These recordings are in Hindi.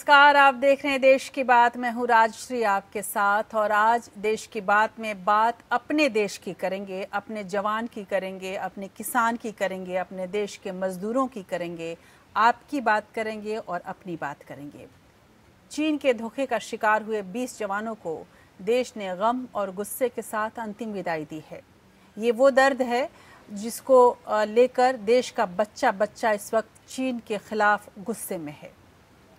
नमस्कार, आप देख रहे हैं देश की बात। मैं हूं राजश्री आपके साथ और आज देश की बात में बात अपने देश की करेंगे, अपने जवान की करेंगे, अपने किसान की करेंगे, अपने देश के मजदूरों की करेंगे, आपकी बात करेंगे और अपनी बात करेंगे। चीन के धोखे का शिकार हुए 20 जवानों को देश ने गम और गुस्से के साथ अंतिम विदाई दी है। ये वो दर्द है जिसको लेकर देश का बच्चा बच्चा इस वक्त चीन के खिलाफ गुस्से में है।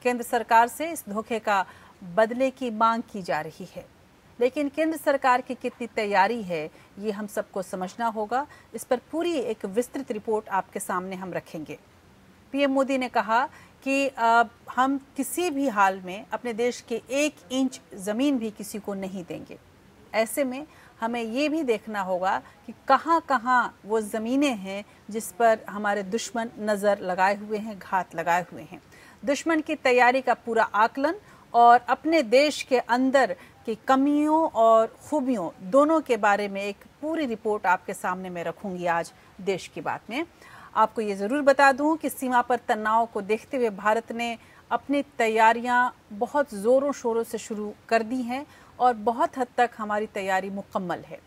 केंद्र सरकार से इस धोखे का बदले की मांग की जा रही है, लेकिन केंद्र सरकार की कितनी तैयारी है ये हम सबको समझना होगा। इस पर पूरी एक विस्तृत रिपोर्ट आपके सामने हम रखेंगे। पीएम मोदी ने कहा कि हम किसी भी हाल में अपने देश के 1 इंच ज़मीन भी किसी को नहीं देंगे। ऐसे में हमें ये भी देखना होगा कि कहाँ कहाँ वो ज़मीनें हैं जिस पर हमारे दुश्मन नज़र लगाए हुए हैं, घात लगाए हुए हैं। दुश्मन की तैयारी का पूरा आकलन और अपने देश के अंदर की कमियों और खूबियों दोनों के बारे में एक पूरी रिपोर्ट आपके सामने मैं रखूंगी आज देश की बात में। आपको ये ज़रूर बता दूं कि सीमा पर तनाव को देखते हुए भारत ने अपनी तैयारियां बहुत ज़ोरों शोरों से शुरू कर दी हैं और बहुत हद तक हमारी तैयारी मुकम्मल है।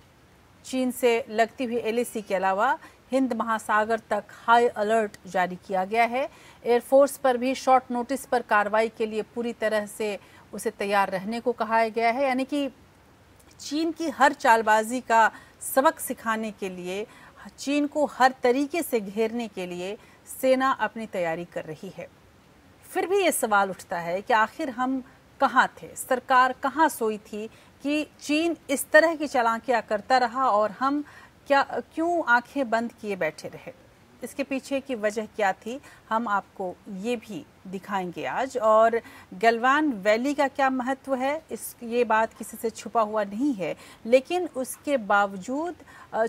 चीन से लगती हुई एलएसी के अलावा हिंद महासागर तक हाई अलर्ट जारी किया गया है। एयरफोर्स पर भी शॉर्ट नोटिस पर कार्रवाई के लिए पूरी तरह से उसे तैयार रहने को कहा गया है। यानी कि चीन की हर चालबाजी का सबक सिखाने के लिए, चीन को हर तरीके से घेरने के लिए सेना अपनी तैयारी कर रही है। फिर भी ये सवाल उठता है कि आखिर हम कहाँ थे, सरकार कहाँ सोई थी कि चीन इस तरह की चालाकियाँ करता रहा और हम क्यों आंखें बंद किए बैठे रहे। इसके पीछे की वजह क्या थी, हम आपको ये भी दिखाएंगे आज। और गलवान वैली का क्या महत्व है, ये बात किसी से छुपा हुआ नहीं है, लेकिन उसके बावजूद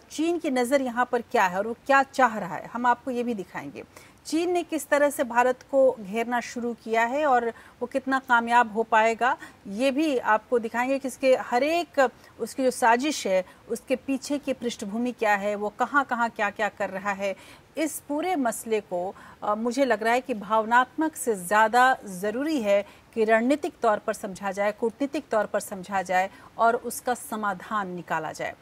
चीन की नज़र यहाँ पर क्या है और वो क्या चाह रहा है, हम आपको ये भी दिखाएंगे। चीन ने किस तरह से भारत को घेरना शुरू किया है और वो कितना कामयाब हो पाएगा ये भी आपको दिखाएंगे कि इसके हर एक उसकी जो साजिश है उसके पीछे की पृष्ठभूमि क्या है, वो कहाँ कहाँ क्या क्या कर रहा है। इस पूरे मसले को मुझे लग रहा है कि भावनात्मक से ज़्यादा ज़रूरी है कि रणनीतिक तौर पर समझा जाए, कूटनीतिक तौर पर समझा जाए और उसका समाधान निकाला जाए।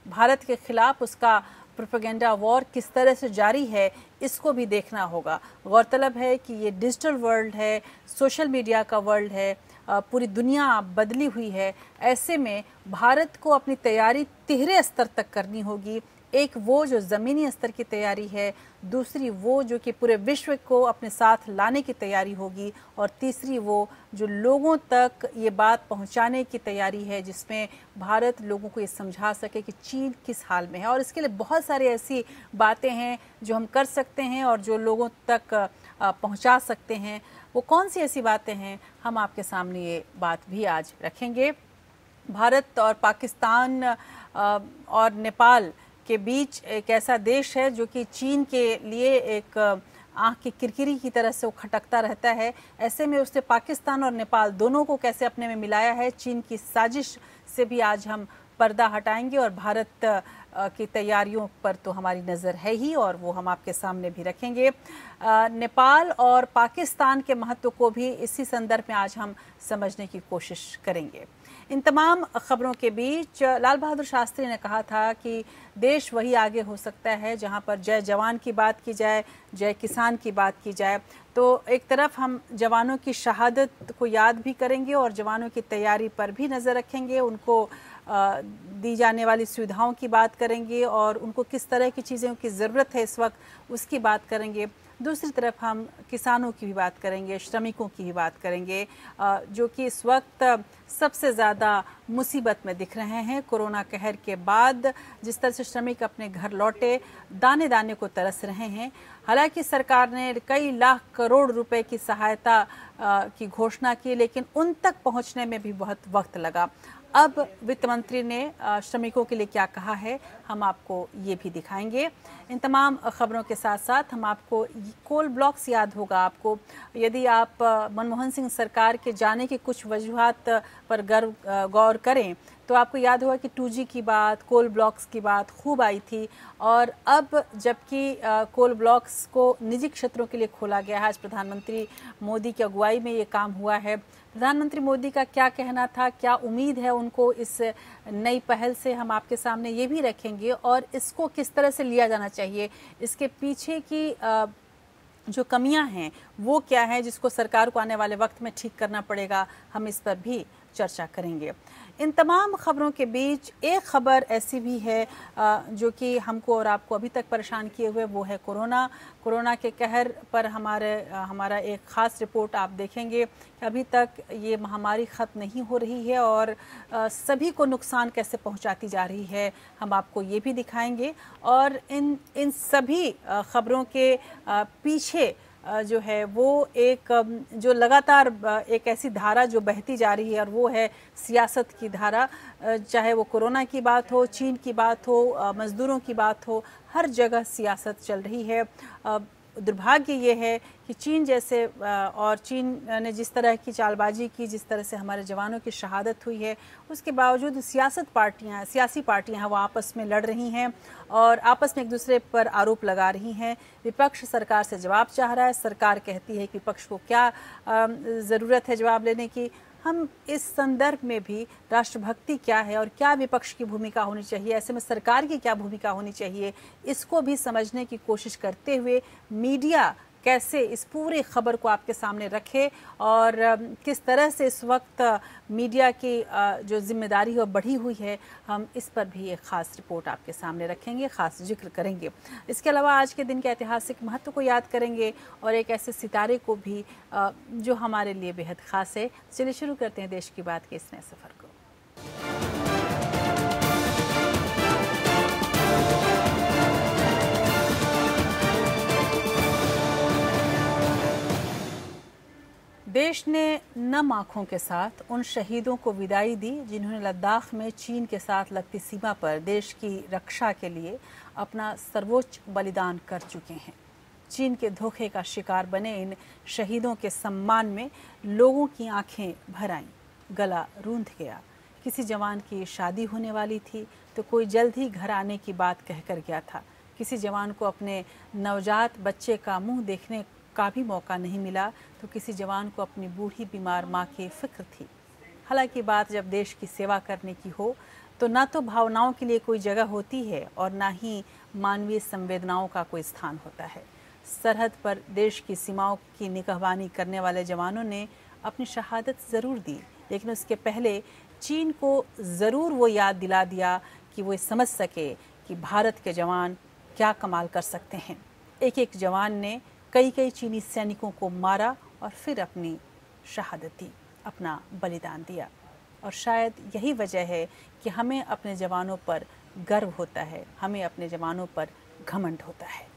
भारत के खिलाफ उसका प्रोपेगेंडा वॉर किस तरह से जारी है इसको भी देखना होगा। गौरतलब है कि ये डिजिटल वर्ल्ड है, सोशल मीडिया का वर्ल्ड है, पूरी दुनिया बदली हुई है। ऐसे में भारत को अपनी तैयारी तिहरे स्तर तक करनी होगी। एक वो जो ज़मीनी स्तर की तैयारी है, दूसरी वो जो कि पूरे विश्व को अपने साथ लाने की तैयारी होगी और तीसरी वो जो लोगों तक ये बात पहुंचाने की तैयारी है जिसमें भारत लोगों को ये समझा सके कि चीन किस हाल में है। और इसके लिए बहुत सारी ऐसी बातें हैं जो हम कर सकते हैं और जो लोगों तक पहुंचा सकते हैं। वो कौन सी ऐसी बातें हैं, हम आपके सामने ये बात भी आज रखेंगे। भारत और पाकिस्तान और नेपाल के बीच एक ऐसा देश है जो कि चीन के लिए एक आंख की किरकिरी की तरह से वो खटकता रहता है। ऐसे में उसने पाकिस्तान और नेपाल दोनों को कैसे अपने में मिलाया है, चीन की साजिश से भी आज हम पर्दा हटाएंगे। और भारत की तैयारियों पर तो हमारी नज़र है ही और वो हम आपके सामने भी रखेंगे। नेपाल और पाकिस्तान के महत्व को भी इसी संदर्भ में आज हम समझने की कोशिश करेंगे। इन तमाम खबरों के बीच लाल बहादुर शास्त्री ने कहा था कि देश वही आगे हो सकता है जहां पर जय जवान की बात की जाए, जय किसान की बात की जाए। तो एक तरफ हम जवानों की शहादत को याद भी करेंगे और जवानों की तैयारी पर भी नज़र रखेंगे, उनको दी जाने वाली सुविधाओं की बात करेंगे और उनको किस तरह की चीज़ों की ज़रूरत है इस वक्त उसकी बात करेंगे। दूसरी तरफ हम किसानों की भी बात करेंगे, श्रमिकों की भी बात करेंगे जो कि इस वक्त सबसे ज़्यादा मुसीबत में दिख रहे हैं। कोरोना कहर के बाद जिस तरह से श्रमिक अपने घर लौटे, दाने दाने को तरस रहे हैं। हालांकि सरकार ने कई लाख करोड़ रुपए की सहायता की घोषणा की, लेकिन उन तक पहुंचने में भी बहुत वक्त लगा। अब वित्त मंत्री ने श्रमिकों के लिए क्या कहा है, हम आपको ये भी दिखाएंगे। इन तमाम खबरों के साथ साथ हम आपको कोल ब्लॉक्स याद होगा आपको, यदि आप मनमोहन सिंह सरकार के जाने की कुछ वजूहात पर गौर करें तो आपको याद होगा कि 2G की बात, कोल ब्लॉक्स की बात खूब आई थी। और अब जबकि कोल ब्लॉक्स को निजी क्षेत्रों के लिए खोला गया है, आज प्रधानमंत्री मोदी की अगुवाई में ये काम हुआ है। प्रधानमंत्री मोदी का क्या कहना था, क्या उम्मीद है उनको इस नई पहल से, हम आपके सामने ये भी रखेंगे। और इसको किस तरह से लिया जाना चाहिए, इसके पीछे की जो कमियां हैं वो क्या है, जिसको सरकार को आने वाले वक्त में ठीक करना पड़ेगा, हम इस पर भी चर्चा करेंगे। इन तमाम खबरों के बीच एक खबर ऐसी भी है जो कि हमको और आपको अभी तक परेशान किए हुए, वो है कोरोना के कहर पर हमारा एक ख़ास रिपोर्ट आप देखेंगे कि अभी तक ये महामारी ख़त्म नहीं हो रही है और सभी को नुकसान कैसे पहुंचाती जा रही है, हम आपको ये भी दिखाएंगे। और इन सभी खबरों के पीछे जो है वो एक जो लगातार एक ऐसी धारा जो बहती जा रही है, और वो है सियासत की धारा। चाहे वो कोरोना की बात हो, चीन की बात हो, मज़दूरों की बात हो, हर जगह सियासत चल रही है। दुर्भाग्य ये है कि चीन जैसे और चीन ने जिस तरह की चालबाजी की, जिस तरह से हमारे जवानों की शहादत हुई है, उसके बावजूद सियासी पार्टियां हैं वो आपस में लड़ रही हैं और आपस में एक दूसरे पर आरोप लगा रही हैं। विपक्ष सरकार से जवाब चाह रहा है, सरकार कहती है कि विपक्ष को क्या ज़रूरत है जवाब लेने की। हम इस संदर्भ में भी राष्ट्रभक्ति क्या है और क्या विपक्ष की भूमिका होनी चाहिए, ऐसे में सरकार की क्या भूमिका होनी चाहिए, इसको भी समझने की कोशिश करते हुए मीडिया कैसे इस पूरी खबर को आपके सामने रखे और किस तरह से इस वक्त मीडिया की जो जिम्मेदारी है बढ़ी हुई है, हम इस पर भी एक ख़ास रिपोर्ट आपके सामने रखेंगे, ख़ास जिक्र करेंगे। इसके अलावा आज के दिन के ऐतिहासिक महत्व को याद करेंगे और एक ऐसे सितारे को भी जो हमारे लिए बेहद ख़ास है। चलिए शुरू करते हैं देश की बात के इस नए सफ़र को। देश ने नम आंखों के साथ उन शहीदों को विदाई दी जिन्होंने लद्दाख में चीन के साथ लगती सीमा पर देश की रक्षा के लिए अपना सर्वोच्च बलिदान कर चुके हैं। चीन के धोखे का शिकार बने इन शहीदों के सम्मान में लोगों की आंखें भर आईं, गला रूंध गया। किसी जवान की शादी होने वाली थी तो कोई जल्द ही घर आने की बात कहकर गया था। किसी जवान को अपने नवजात बच्चे का मुंह देखने का भी मौका नहीं मिला तो किसी जवान को अपनी बूढ़ी बीमार माँ की फिक्र थी। हालांकि बात जब देश की सेवा करने की हो तो ना तो भावनाओं के लिए कोई जगह होती है और ना ही मानवीय संवेदनाओं का कोई स्थान होता है। सरहद पर देश की सीमाओं की निगहबानी करने वाले जवानों ने अपनी शहादत ज़रूर दी, लेकिन उसके पहले चीन को ज़रूर वो याद दिला दिया कि वो समझ सके कि भारत के जवान क्या कमाल कर सकते हैं। एक एक जवान ने कई चीनी सैनिकों को मारा और फिर अपनी शहादत दी, अपना बलिदान दिया। और शायद यही वजह है कि हमें अपने जवानों पर गर्व होता है, हमें अपने जवानों पर घमंड होता है।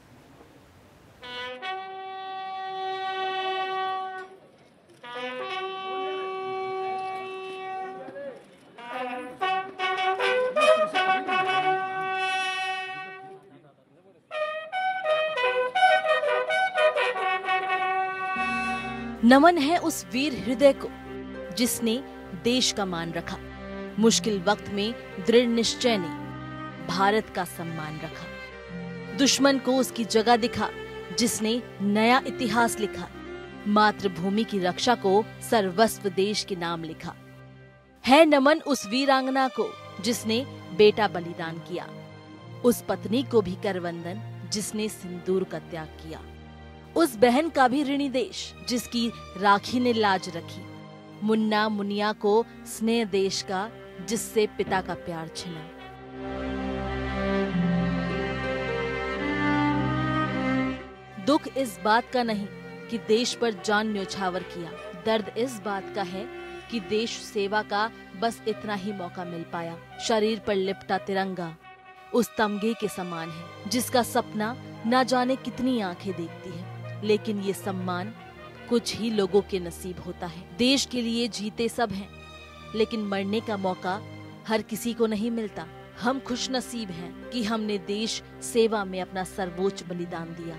नमन है उस वीर हृदय को जिसने देश का मान रखा, मुश्किल वक्त में दृढ़ निश्चय ने भारत का सम्मान रखा। दुश्मन को उसकी जगह दिखा जिसने नया इतिहास लिखा, मातृभूमि की रक्षा को सर्वस्व देश के नाम लिखा। है नमन उस वीरांगना को जिसने बेटा बलिदान किया, उस पत्नी को भी कर वंदन जिसने सिंदूर का त्याग किया, उस बहन का भी ऋणी देश जिसकी राखी ने लाज रखी, मुन्ना मुनिया को स्नेह देश का जिससे पिता का प्यार छिना। दुख इस बात का नहीं कि देश पर जान न्यौछावर किया, दर्द इस बात का है कि देश सेवा का बस इतना ही मौका मिल पाया। शरीर पर लिपटा तिरंगा उस तमगे के समान है जिसका सपना ना जाने कितनी आंखें देखती है, लेकिन ये सम्मान कुछ ही लोगों के नसीब होता है। देश के लिए जीते सब हैं, लेकिन मरने का मौका हर किसी को नहीं मिलता। हम खुश नसीब हैं कि हमने देश सेवा में अपना सर्वोच्च बलिदान दिया।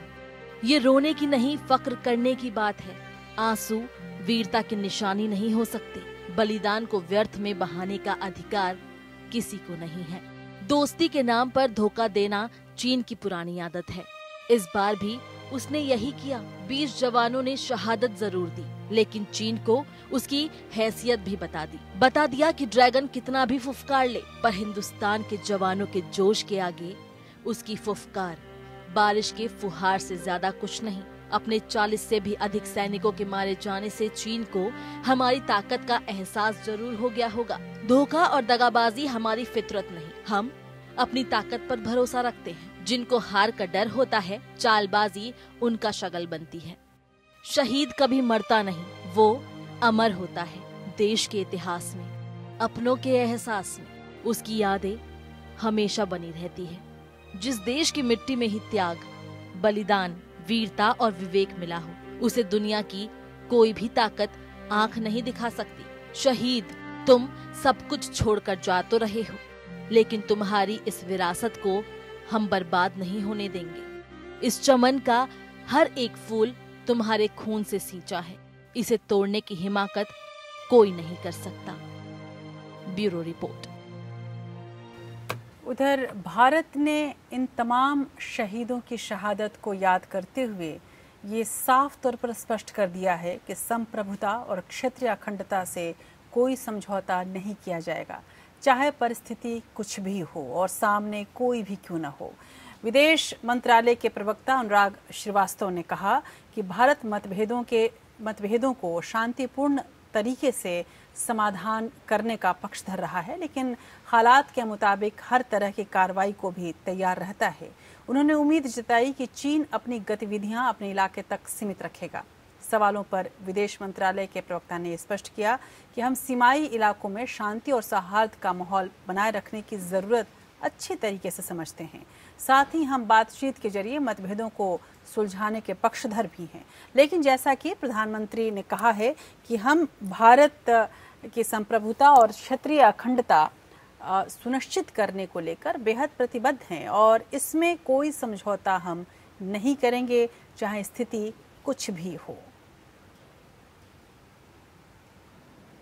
ये रोने की नहीं, फक्र करने की बात है। आंसू वीरता की निशानी नहीं हो सकते। बलिदान को व्यर्थ में बहाने का अधिकार किसी को नहीं है। दोस्ती के नाम पर धोखा देना चीन की पुरानी आदत है। इस बार भी उसने यही किया। 20 जवानों ने शहादत जरूर दी, लेकिन चीन को उसकी हैसियत भी बता दिया कि ड्रैगन कितना भी फुफकार ले, पर हिंदुस्तान के जवानों के जोश के आगे उसकी फुफकार बारिश के फुहार से ज्यादा कुछ नहीं। अपने 40 से भी अधिक सैनिकों के मारे जाने से चीन को हमारी ताकत का एहसास जरूर हो गया होगा। धोखा और दगाबाजी हमारी फितरत नहीं। हम अपनी ताकत पर भरोसा रखते हैं। जिनको हार का डर होता है, चालबाजी उनका शगल बनती है। शहीद कभी मरता नहीं, वो अमर होता है देश के इतिहास में, अपनों के एहसास में। उसकी यादें हमेशा बनी रहती है। जिस देश की मिट्टी में ही त्याग, बलिदान, वीरता और विवेक मिला हो, उसे दुनिया की कोई भी ताकत आंख नहीं दिखा सकती। शहीद, तुम सब कुछ छोड़कर जा तो रहे हो, लेकिन तुम्हारी इस विरासत को हम बर्बाद नहीं होने देंगे। इस चमन का हर एक फूल तुम्हारे खून से सींचा है। इसे तोड़ने की हिमाकत कोई नहीं कर सकता। Bureau report. उधर भारत ने इन तमाम शहीदों की शहादत को याद करते हुए ये साफ तौर पर स्पष्ट कर दिया है कि संप्रभुता और क्षेत्रीय अखंडता से कोई समझौता नहीं किया जाएगा, चाहे परिस्थिति कुछ भी हो और सामने कोई भी क्यों न हो। विदेश मंत्रालय के प्रवक्ता अनुराग श्रीवास्तव ने कहा कि भारत मतभेदों को शांतिपूर्ण तरीके से समाधान करने का पक्ष धर रहा है, लेकिन हालात के मुताबिक हर तरह की कार्रवाई को भी तैयार रहता है। उन्होंने उम्मीद जताई कि चीन अपनी गतिविधियां अपने इलाके तक सीमित रखेगा। सवालों पर विदेश मंत्रालय के प्रवक्ता ने स्पष्ट किया कि हम सीमाई इलाकों में शांति और सौहार्द का माहौल बनाए रखने की जरूरत अच्छी तरीके से समझते हैं। साथ ही हम बातचीत के जरिए मतभेदों को सुलझाने के पक्षधर भी हैं। लेकिन जैसा कि प्रधानमंत्री ने कहा है कि हम भारत की संप्रभुता और क्षेत्रीय अखंडता सुनिश्चित करने को लेकर बेहद प्रतिबद्ध हैं और इसमें कोई समझौता हम नहीं करेंगे, चाहे स्थिति कुछ भी हो।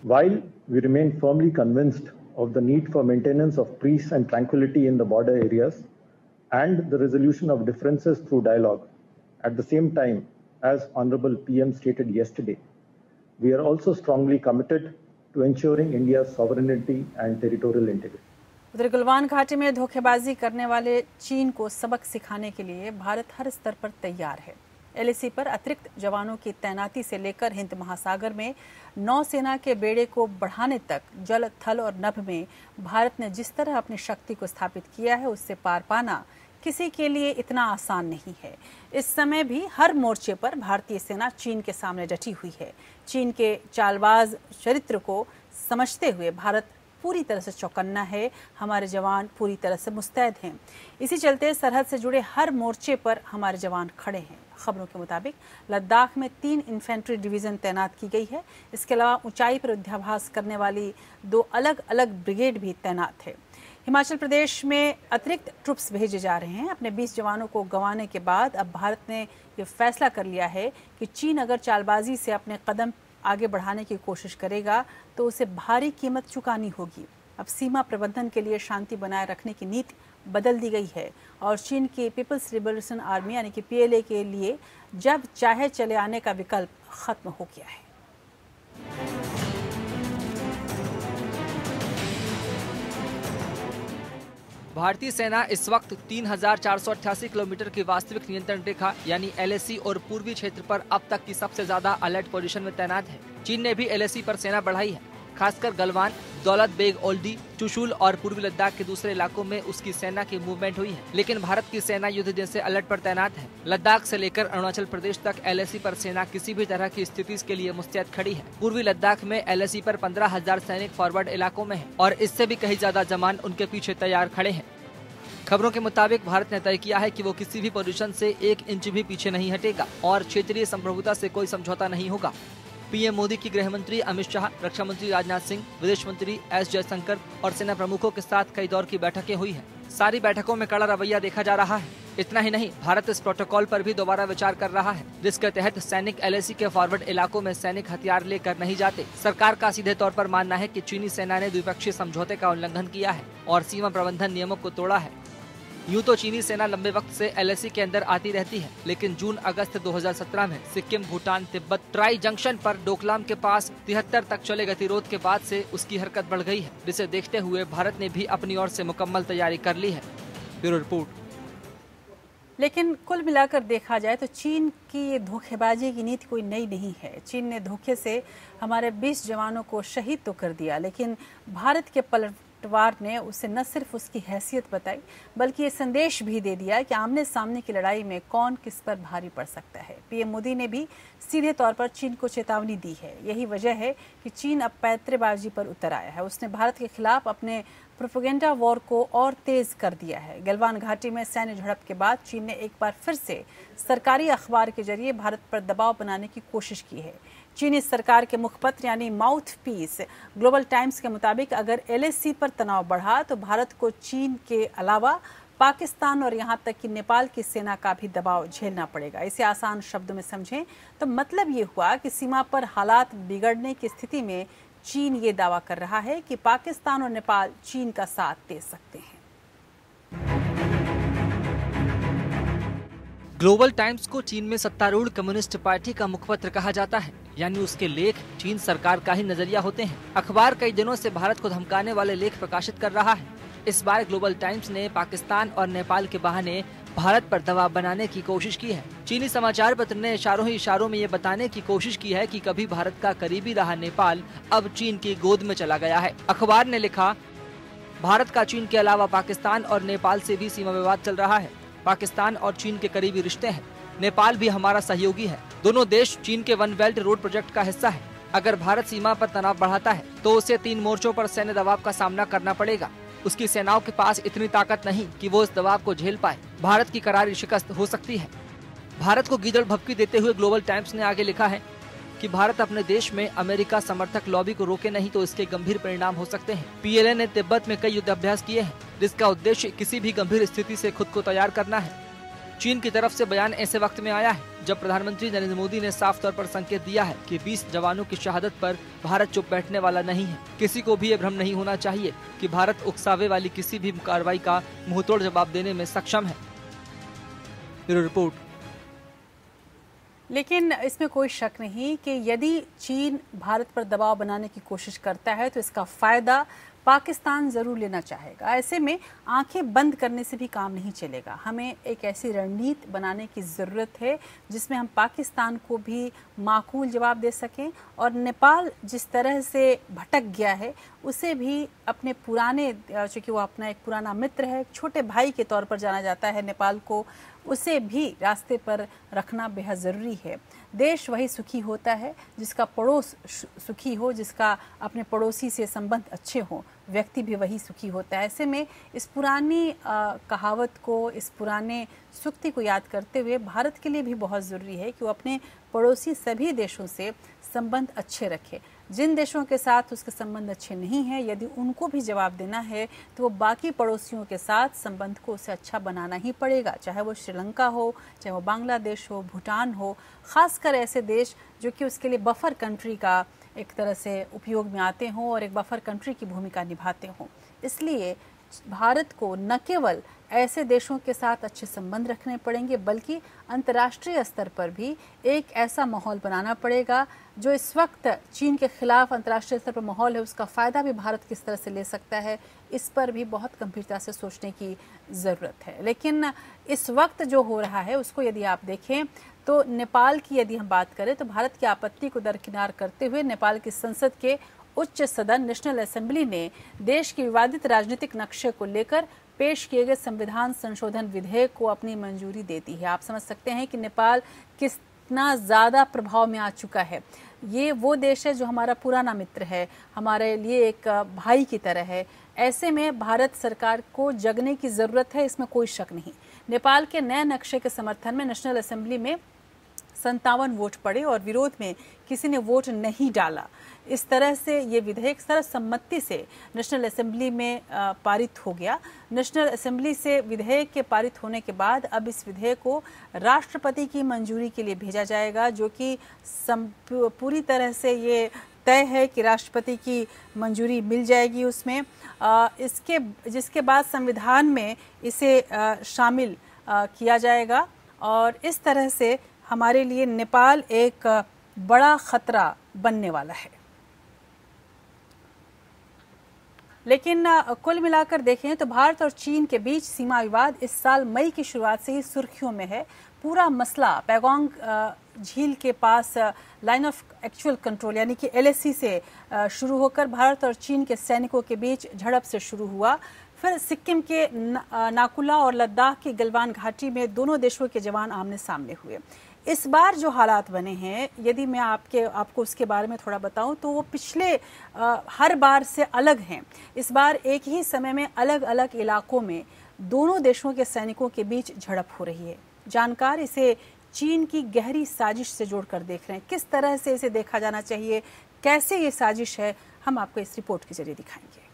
While we remain firmly convinced of the need for maintenance of peace and tranquility in the border areas and the resolution of differences through dialogue, at the same time, as Honorable PM stated yesterday, we are also strongly committed to ensuring India's sovereignty and territorial integrity. उधर गलवान घाटी में धोखेबाजी करने वाले चीन को सबक सिखाने के लिए भारत हर स्तर पर तैयार है। LAC पर अतिरिक्त जवानों की तैनाती से लेकर हिंद महासागर में नौसेना के बेड़े को बढ़ाने तक जल, थल और नभ में भारत ने जिस तरह अपनी शक्ति को स्थापित किया है, उससे पार पाना किसी के लिए इतना आसान नहीं है। इस समय भी हर मोर्चे पर भारतीय सेना चीन के सामने डटी हुई है। चीन के चालबाज चरित्र को समझते हुए भारत पूरी तरह से चौकन्ना है। हमारे जवान पूरी तरह से मुस्तैद हैं। इसी चलते सरहद से जुड़े हर मोर्चे पर हमारे जवान खड़े हैं। खबरों के मुताबिक लद्दाख में 3 इन्फेंट्री डिवीजन तैनात की गई है। इसके अलावा ऊंचाई पर युद्धाभ्यास करने वाली 2 अलग अलग ब्रिगेड भी तैनात है। हिमाचल प्रदेश में अतिरिक्त ट्रुप्स भेजे जा रहे हैं। अपने 20 जवानों को गंवाने के बाद अब भारत ने यह फैसला कर लिया है कि चीन अगर चालबाजी से अपने कदम आगे बढ़ाने की कोशिश करेगा तो उसे भारी कीमत चुकानी होगी। अब सीमा प्रबंधन के लिए शांति बनाए रखने की नीति बदल दी गई है और चीन की पीपल्स लिबरेशन आर्मी यानी कि PLA के लिए जब चाहे चले आने का विकल्प खत्म हो गया है। भारतीय सेना इस वक्त 3,488 किलोमीटर की वास्तविक नियंत्रण रेखा यानी LAC और पूर्वी क्षेत्र पर अब तक की सबसे ज्यादा अलर्ट पोजीशन में तैनात है। चीन ने भी LAC पर सेना बढ़ाई है। खासकर गलवान, दौलत बेग ओल्डी, चुशुल और पूर्वी लद्दाख के दूसरे इलाकों में उसकी सेना की मूवमेंट हुई है। लेकिन भारत की सेना युद्ध दिन से अलर्ट पर तैनात है। लद्दाख से लेकर अरुणाचल प्रदेश तक LAC पर सेना किसी भी तरह की स्थिति के लिए मुस्तैद खड़ी है। पूर्वी लद्दाख में LAC पर 15,000 सैनिक फॉरवर्ड इलाकों में है और इससे भी कहीं ज्यादा जवान उनके पीछे तैयार खड़े हैं। खबरों के मुताबिक भारत ने तय किया है कि वो किसी भी पोजीशन से 1 इंच भी पीछे नहीं हटेगा और क्षेत्रीय संप्रभुता से कोई समझौता नहीं होगा। पीएम मोदी की गृह मंत्री अमित शाह, रक्षा मंत्री राजनाथ सिंह, विदेश मंत्री एस जयशंकर और सेना प्रमुखों के साथ कई दौर की बैठकें हुई हैं। सारी बैठकों में कड़ा रवैया देखा जा रहा है। इतना ही नहीं, भारत इस प्रोटोकॉल पर भी दोबारा विचार कर रहा है, जिसके तहत सैनिक एलएसी के फॉरवर्ड इलाकों में सैनिक हथियार लेकर नहीं जाते। सरकार का सीधे तौर पर मानना है कि चीनी सेना ने द्विपक्षीय समझौते का उल्लंघन किया है और सीमा प्रबंधन नियमों को तोड़ा है। यूं तो चीनी सेना लंबे वक्त से एलएसी के अंदर आती रहती है, लेकिन जून अगस्त 2017 में सिक्किम, भूटान, तिब्बत ट्राई जंक्शन पर डोकलाम के पास 73 तक चले गतिरोध के बाद से उसकी हरकत बढ़ गई है, जिसे देखते हुए भारत ने भी अपनी ओर से मुकम्मल तैयारी कर ली है। Bureau report. लेकिन कुल मिलाकर देखा जाए तो चीन की ये धोखेबाजी की नीति कोई नई नहीं है। चीन ने धोखे से हमारे 20 जवानों को शहीद तो कर दिया, लेकिन भारत के पलटवार ने उसे न सिर्फ उसकी हैसियत बताई, बल्कि ये संदेश भी दे दिया कि आमने सामने की लड़ाई में कौन किस पर भारी पड़ सकता है। पीएम मोदी ने भी सीधे तौर पर चीन को चेतावनी दी है। यही वजह है कि चीन अब पैंतरेबाजी पर उतर आया है। उसने भारत के खिलाफ अपने प्रोपेगेंडा वॉर को और तेज कर दिया है। गलवान घाटी में सैन्य झड़प के बाद चीन ने एक बार फिर से सरकारी अखबार के जरिए भारत पर दबाव बनाने की कोशिश की है। चीनी सरकार के मुखपत्र यानी माउथ पीस ग्लोबल टाइम्स के मुताबिक अगर एलएसी पर तनाव बढ़ा तो भारत को चीन के अलावा पाकिस्तान और यहाँ तक कि नेपाल की सेना का भी दबाव झेलना पड़ेगा। इसे आसान शब्दों में समझें तो मतलब ये हुआ कि सीमा पर हालात बिगड़ने की स्थिति में चीन ये दावा कर रहा है कि पाकिस्तान और नेपाल चीन का साथ दे सकते हैं। ग्लोबल टाइम्स को चीन में सत्तारूढ़ कम्युनिस्ट पार्टी का मुखपत्र कहा जाता है, यानी उसके लेख चीन सरकार का ही नजरिया होते हैं। अखबार कई दिनों से भारत को धमकाने वाले लेख प्रकाशित कर रहा है। इस बार ग्लोबल टाइम्स ने पाकिस्तान और नेपाल के बहाने भारत पर दबाव बनाने की कोशिश की है। चीनी समाचार पत्र ने इशारों ही इशारों में ये बताने की कोशिश की है कि कभी भारत का करीबी रहा नेपाल अब चीन की गोद में चला गया है। अखबार ने लिखा, भारत का चीन के अलावा पाकिस्तान और नेपाल से भी सीमा विवाद चल रहा है। पाकिस्तान और चीन के करीबी रिश्ते हैं। नेपाल भी हमारा सहयोगी है। दोनों देश चीन के वन बेल्ट रोड प्रोजेक्ट का हिस्सा है। अगर भारत सीमा पर तनाव बढ़ाता है तो उसे 3 मोर्चों पर सैन्य दबाव का सामना करना पड़ेगा। उसकी सेनाओं के पास इतनी ताकत नहीं कि वो इस दबाव को झेल पाए। भारत की करारी शिकस्त हो सकती है। भारत को गीदड़ भभकी देते हुए ग्लोबल टाइम्स ने आगे लिखा है कि भारत अपने देश में अमेरिका समर्थक लॉबी को रोके नहीं तो इसके गंभीर परिणाम हो सकते हैं। पीएलए ने तिब्बत में कई युद्धाभ्यास किए हैं, जिसका उद्देश्य किसी भी गंभीर स्थिति से खुद को तैयार करना है। चीन की तरफ से बयान ऐसे वक्त में आया है जब प्रधानमंत्री नरेंद्र मोदी ने साफ तौर पर संकेत दिया है कि 20 जवानों की शहादत पर भारत चुप बैठने वाला नहीं है। किसी को भी ये भ्रम नहीं होना चाहिए कि भारत उकसावे वाली किसी भी कार्रवाई का मुंहतोड़ जवाब देने में सक्षम है। Bureau report. लेकिन इसमें कोई शक नहीं कि यदि चीन भारत पर दबाव बनाने की कोशिश करता है तो इसका फायदा पाकिस्तान जरूर लेना चाहेगा। ऐसे में आंखें बंद करने से भी काम नहीं चलेगा। हमें एक ऐसी रणनीति बनाने की ज़रूरत है जिसमें हम पाकिस्तान को भी माकूल जवाब दे सकें और नेपाल जिस तरह से भटक गया है उसे भी अपने पुराने, चूँकि वो अपना एक पुराना मित्र है, छोटे भाई के तौर पर जाना जाता है नेपाल को, उसे भी रास्ते पर रखना बेहद ज़रूरी है। देश वही सुखी होता है जिसका पड़ोस सुखी हो, जिसका अपने पड़ोसी से संबंध अच्छे हों। व्यक्ति भी वही सुखी होता है। ऐसे में इस पुरानी कहावत को, इस पुराने सूक्ति को याद करते हुए भारत के लिए भी बहुत ज़रूरी है कि वो अपने पड़ोसी सभी देशों से संबंध अच्छे रखे। जिन देशों के साथ उसके संबंध अच्छे नहीं हैं, यदि उनको भी जवाब देना है तो वो बाकी पड़ोसियों के साथ संबंध को उसे अच्छा बनाना ही पड़ेगा, चाहे वो श्रीलंका हो, चाहे वो बांग्लादेश हो, भूटान हो, खासकर ऐसे देश जो कि उसके लिए बफर कंट्री का एक तरह से उपयोग में आते हों और एक बफर कंट्री की भूमिका निभाते हों। इसलिए भारत को न केवल ऐसे देशों के साथ अच्छे संबंध रखने पड़ेंगे बल्कि अंतर्राष्ट्रीय स्तर पर भी एक ऐसा माहौल बनाना पड़ेगा जो इस वक्त चीन के खिलाफ अंतर्राष्ट्रीय स्तर पर माहौल है उसका फ़ायदा भी भारत किस तरह से ले सकता है, इस पर भी बहुत गंभीरता से सोचने की ज़रूरत है। लेकिन इस वक्त जो हो रहा है उसको यदि आप देखें तो नेपाल की यदि हम बात करें तो भारत की आपत्ति को दरकिनार करते हुए नेपाल की संसद के उच्च सदन नेशनल असेंबली ने देश के विवादित राजनीतिक नक्शे को लेकर पेश किए गए संविधान संशोधन विधेयक को अपनी मंजूरी दे दी है। आप समझ सकते हैं कि नेपाल कितना ज़्यादा प्रभाव में आ चुका है। ये वो देश है जो हमारा पुराना मित्र है, हमारे लिए एक भाई की तरह है। ऐसे में भारत सरकार को जगने की ज़रूरत है, इसमें कोई शक नहीं। नेपाल के नए नक्शे के समर्थन में नेशनल असेंबली में 57 वोट पड़े और विरोध में किसी ने वोट नहीं डाला। इस तरह से ये विधेयक सर्वसम्मति से नेशनल असेंबली में पारित हो गया। नेशनल असेंबली से विधेयक के पारित होने के बाद अब इस विधेयक को राष्ट्रपति की मंजूरी के लिए भेजा जाएगा, जो कि पूरी तरह से ये तय है कि राष्ट्रपति की मंजूरी मिल जाएगी उसमें। जिसके बाद संविधान में इसे शामिल किया जाएगा और इस तरह से हमारे लिए नेपाल एक बड़ा खतरा बनने वाला है। लेकिन कुल मिलाकर देखें तो भारत और चीन के बीच सीमा विवाद इस साल मई की शुरुआत से ही सुर्खियों में है। पूरा मसला पैगोंग झील के पास लाइन ऑफ एक्चुअल कंट्रोल यानी कि LAC से शुरू होकर भारत और चीन के सैनिकों के बीच झड़प से शुरू हुआ। फिर सिक्किम के नाकुला और लद्दाख की गलवान घाटी में दोनों देशों के जवान आमने सामने हुए। इस बार जो हालात बने हैं, यदि मैं आपको उसके बारे में थोड़ा बताऊं तो वो पिछले हर बार से अलग हैं। इस बार एक ही समय में अलग अलग इलाकों में दोनों देशों के सैनिकों के बीच झड़प हो रही है। जानकार इसे चीन की गहरी साजिश से जोड़कर देख रहे हैं। किस तरह से इसे देखा जाना चाहिए, कैसे ये साजिश है, हम आपको इस रिपोर्ट के जरिए दिखाएंगे।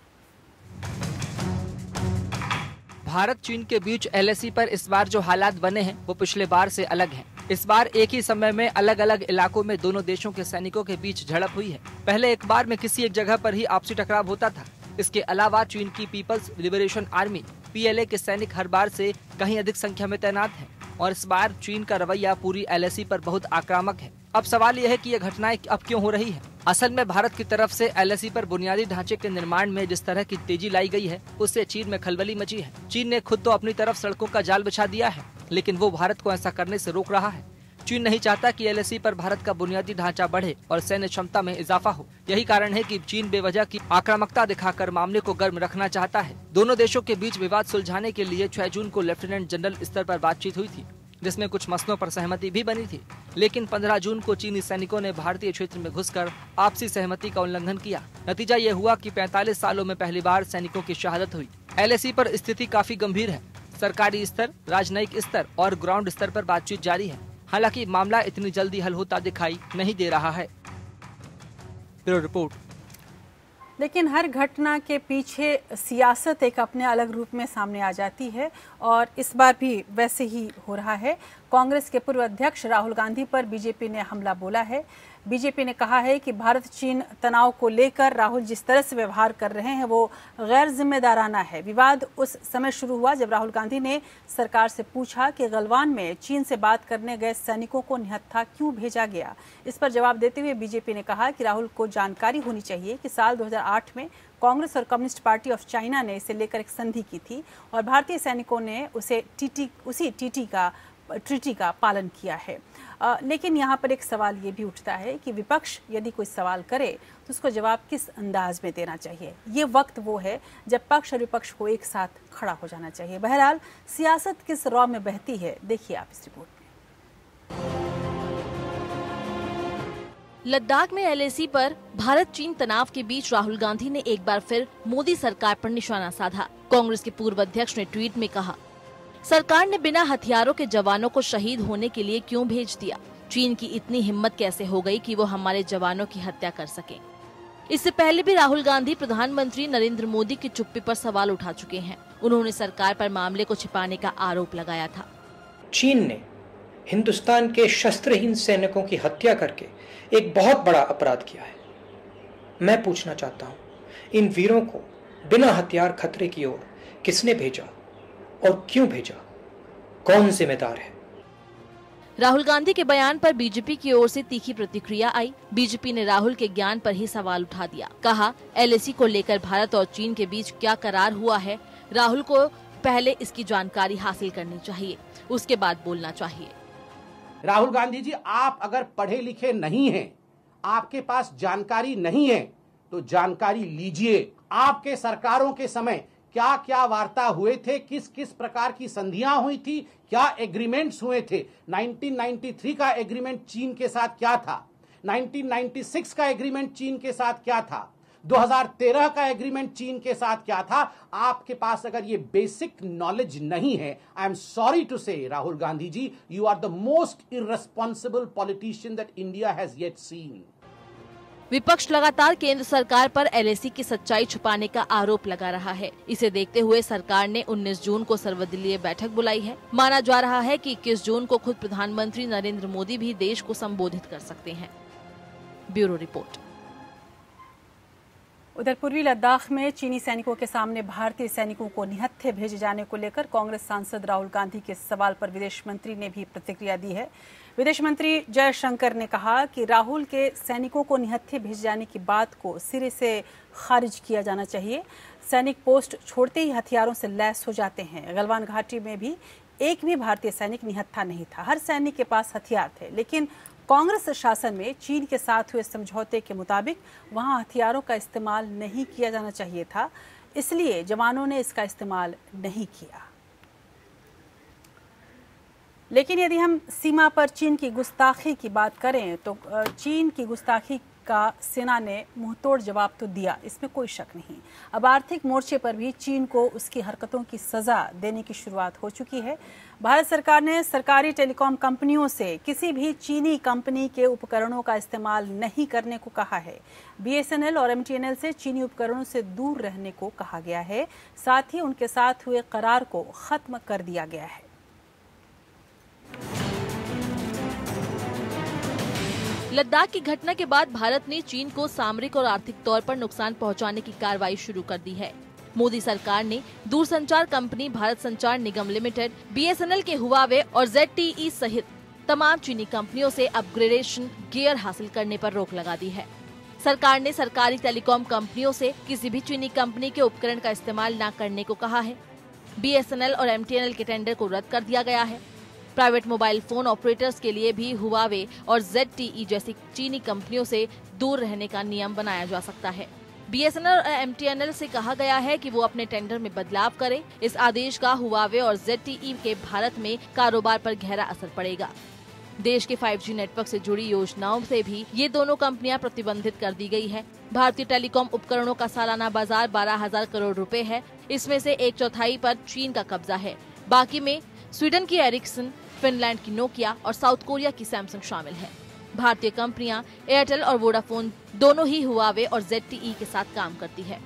भारत चीन के बीच LAC पर इस बार जो हालात बने हैं वो पिछले बार से अलग हैं। इस बार एक ही समय में अलग अलग इलाकों में दोनों देशों के सैनिकों के बीच झड़प हुई है। पहले एक बार में किसी एक जगह पर ही आपसी टकराव होता था। इसके अलावा चीन की पीपल्स लिबरेशन आर्मी PLA के सैनिक हर बार से कहीं अधिक संख्या में तैनात हैं और इस बार चीन का रवैया पूरी LAC पर बहुत आक्रामक है। अब सवाल यह है कि यह घटनाएं अब क्यों हो रही है। असल में भारत की तरफ से LAC पर बुनियादी ढांचे के निर्माण में जिस तरह की तेजी लाई गई है, उससे चीन में खलबली मची है। चीन ने खुद तो अपनी तरफ सड़कों का जाल बिछा दिया है, लेकिन वो भारत को ऐसा करने से रोक रहा है। चीन नहीं चाहता कि LAC पर भारत का बुनियादी ढांचा बढ़े और सैन्य क्षमता में इजाफा हो। यही कारण है कि चीन बेवजह की आक्रामकता दिखाकर मामले को गर्म रखना चाहता है। दोनों देशों के बीच विवाद सुलझाने के लिए 6 जून को लेफ्टिनेंट जनरल स्तर पर बातचीत हुई थी, जिसमें कुछ मसलों पर सहमति भी बनी थी। लेकिन 15 जून को चीनी सैनिकों ने भारतीय क्षेत्र में घुसकर आपसी सहमति का उल्लंघन किया। नतीजा ये हुआ कि 45 सालों में पहली बार सैनिकों की शहादत हुई। LAC पर स्थिति काफी गंभीर है। सरकारी स्तर, राजनयिक स्तर और ग्राउंड स्तर पर बातचीत जारी है। हालांकि मामला इतनी जल्दी हल होता दिखाई नहीं दे रहा है। Bureau report. लेकिन हर घटना के पीछे सियासत एक अपने अलग रूप में सामने आ जाती है और इस बार भी वैसे ही हो रहा है। कांग्रेस के पूर्व अध्यक्ष राहुल गांधी पर बीजेपी ने हमला बोला है। बीजेपी ने कहा है कि भारत चीन तनाव को लेकर राहुल जिस तरह से व्यवहार कर रहे हैं वो गैर जिम्मेदाराना है। विवाद उस समय शुरू हुआ जब राहुल गांधी ने सरकार से पूछा कि गलवान में चीन से बात करने गए सैनिकों को निहत्था क्यों भेजा गया। इस पर जवाब देते हुए बीजेपी ने कहा कि राहुल को जानकारी होनी चाहिए कि साल 2008 में कांग्रेस और कम्युनिस्ट पार्टी ऑफ चाइना ने इसे लेकर एक संधि की थी और भारतीय सैनिकों ने उसी ट्रीटी का पालन किया है। लेकिन यहाँ पर एक सवाल ये भी उठता है कि विपक्ष यदि कोई सवाल करे तो उसको जवाब किस अंदाज में देना चाहिए। ये वक्त वो है जब पक्ष और विपक्ष को एक साथ खड़ा हो जाना चाहिए। बहरहाल सियासत किस रॉ में बहती है, देखिए आप इस रिपोर्ट में। लद्दाख में LAC पर भारत चीन तनाव के बीच राहुल गांधी ने एक बार फिर मोदी सरकार पर निशाना साधा। कांग्रेस के पूर्व अध्यक्ष ने ट्वीट में कहा, सरकार ने बिना हथियारों के जवानों को शहीद होने के लिए क्यों भेज दिया। चीन की इतनी हिम्मत कैसे हो गई कि वो हमारे जवानों की हत्या कर सके। इससे पहले भी राहुल गांधी प्रधानमंत्री नरेंद्र मोदी की चुप्पी पर सवाल उठा चुके हैं। उन्होंने सरकार पर मामले को छिपाने का आरोप लगाया था। चीन ने हिंदुस्तान के शस्त्रहीन सैनिकों की हत्या करके एक बहुत बड़ा अपराध किया है। मैं पूछना चाहता हूँ, इन वीरों को बिना हथियार खतरे की ओर किसने भेजा और क्यों भेजा? कौन जिम्मेदार है? राहुल गांधी के बयान पर बीजेपी की ओर से तीखी प्रतिक्रिया आई। बीजेपी ने राहुल के ज्ञान पर ही सवाल उठा दिया। कहा, LAC को लेकर भारत और चीन के बीच क्या करार हुआ है, राहुल को पहले इसकी जानकारी हासिल करनी चाहिए, उसके बाद बोलना चाहिए। राहुल गांधी जी, आप अगर पढ़े लिखे नहीं हैं, आपके पास जानकारी नहीं है, तो जानकारी लीजिए। आपके सरकारों के समय क्या क्या वार्ता हुए थे, किस किस प्रकार की संधियां हुई थी, क्या एग्रीमेंट्स हुए थे। 1993 का एग्रीमेंट चीन के साथ क्या था, 1996 का एग्रीमेंट चीन के साथ क्या था, 2013 का एग्रीमेंट चीन के साथ क्या था, आपके पास अगर ये बेसिक नॉलेज नहीं है, I am sorry to say Rahul Gandhi ji, you are the most irresponsible politician that India has yet seen. विपक्ष लगातार केंद्र सरकार पर एलएसी की सच्चाई छुपाने का आरोप लगा रहा है। इसे देखते हुए सरकार ने 19 जून को सर्वदलीय बैठक बुलाई है। माना जा रहा है कि 21 जून को खुद प्रधानमंत्री नरेंद्र मोदी भी देश को संबोधित कर सकते हैं। Bureau report. उधर पूर्वी लद्दाख में चीनी सैनिकों के सामने भारतीय सैनिकों को निहत्थे भेजे जाने को लेकर कांग्रेस सांसद राहुल गांधी के सवाल पर विदेश मंत्री ने भी प्रतिक्रिया दी है। विदेश मंत्री जयशंकर ने कहा कि राहुल के सैनिकों को निहत्थे भेजे जाने की बात को सिरे से खारिज किया जाना चाहिए। सैनिक पोस्ट छोड़ते ही हथियारों से लैस हो जाते हैं। गलवान घाटी में भी एक भी भारतीय सैनिक निहत्था नहीं था। हर सैनिक के पास हथियार थे, लेकिन कांग्रेस शासन में चीन के साथ हुए समझौते के मुताबिक वहां हथियारों का इस्तेमाल नहीं किया जाना चाहिए था, इसलिए जवानों ने इसका इस्तेमाल नहीं किया। लेकिन यदि हम सीमा पर चीन की गुस्ताखी की बात करें तो चीन की गुस्ताखी का सेना ने मुंहतोड़ जवाब तो दिया, इसमें कोई शक नहीं। अब आर्थिक मोर्चे पर भी चीन को उसकी हरकतों की सजा देने की शुरुआत हो चुकी है। भारत सरकार ने सरकारी टेलीकॉम कंपनियों से किसी भी चीनी कंपनी के उपकरणों का इस्तेमाल नहीं करने को कहा है। बीएसएनएल और एमटीएनएल से चीनी उपकरणों से दूर रहने को कहा गया है। साथ ही उनके साथ हुए करार को खत्म कर दिया गया है। लद्दाख की घटना के बाद भारत ने चीन को सामरिक और आर्थिक तौर पर नुकसान पहुंचाने की कार्रवाई शुरू कर दी है। मोदी सरकार ने दूरसंचार कंपनी भारत संचार निगम लिमिटेड, बीएसएनएल के हुआवे और ZTE सहित तमाम चीनी कंपनियों से अपग्रेडेशन गियर हासिल करने पर रोक लगा दी है। सरकार ने सरकारी टेलीकॉम कंपनियों से किसी भी चीनी कंपनी के उपकरण का इस्तेमाल न करने को कहा है। बीएसएनएल और एमटीएनएल के टेंडर को रद्द कर दिया गया है। प्राइवेट मोबाइल फोन ऑपरेटर्स के लिए भी हुआवे और ZTE जैसी चीनी कंपनियों से दूर रहने का नियम बनाया जा सकता है। बीएसएनएल और एमटीएनएल से कहा गया है कि वो अपने टेंडर में बदलाव करें। इस आदेश का हुआवे और ZTE के भारत में कारोबार पर गहरा असर पड़ेगा। देश के 5G नेटवर्क से जुड़ी योजनाओं से भी ये दोनों कंपनियां प्रतिबंधित कर दी गई है। भारतीय टेलीकॉम उपकरणों का सालाना बाजार 12,000 करोड़ रुपए है। इसमें से 1/4 पर चीन का कब्जा है। बाकी में स्वीडन की एरिक्सन, फिनलैंड की नोकिया और साउथ कोरिया की सैमसंग शामिल है। भारतीय कंपनियां एयरटेल और वोडाफोन दोनों ही हुआवे और ZTE के साथ काम करती है।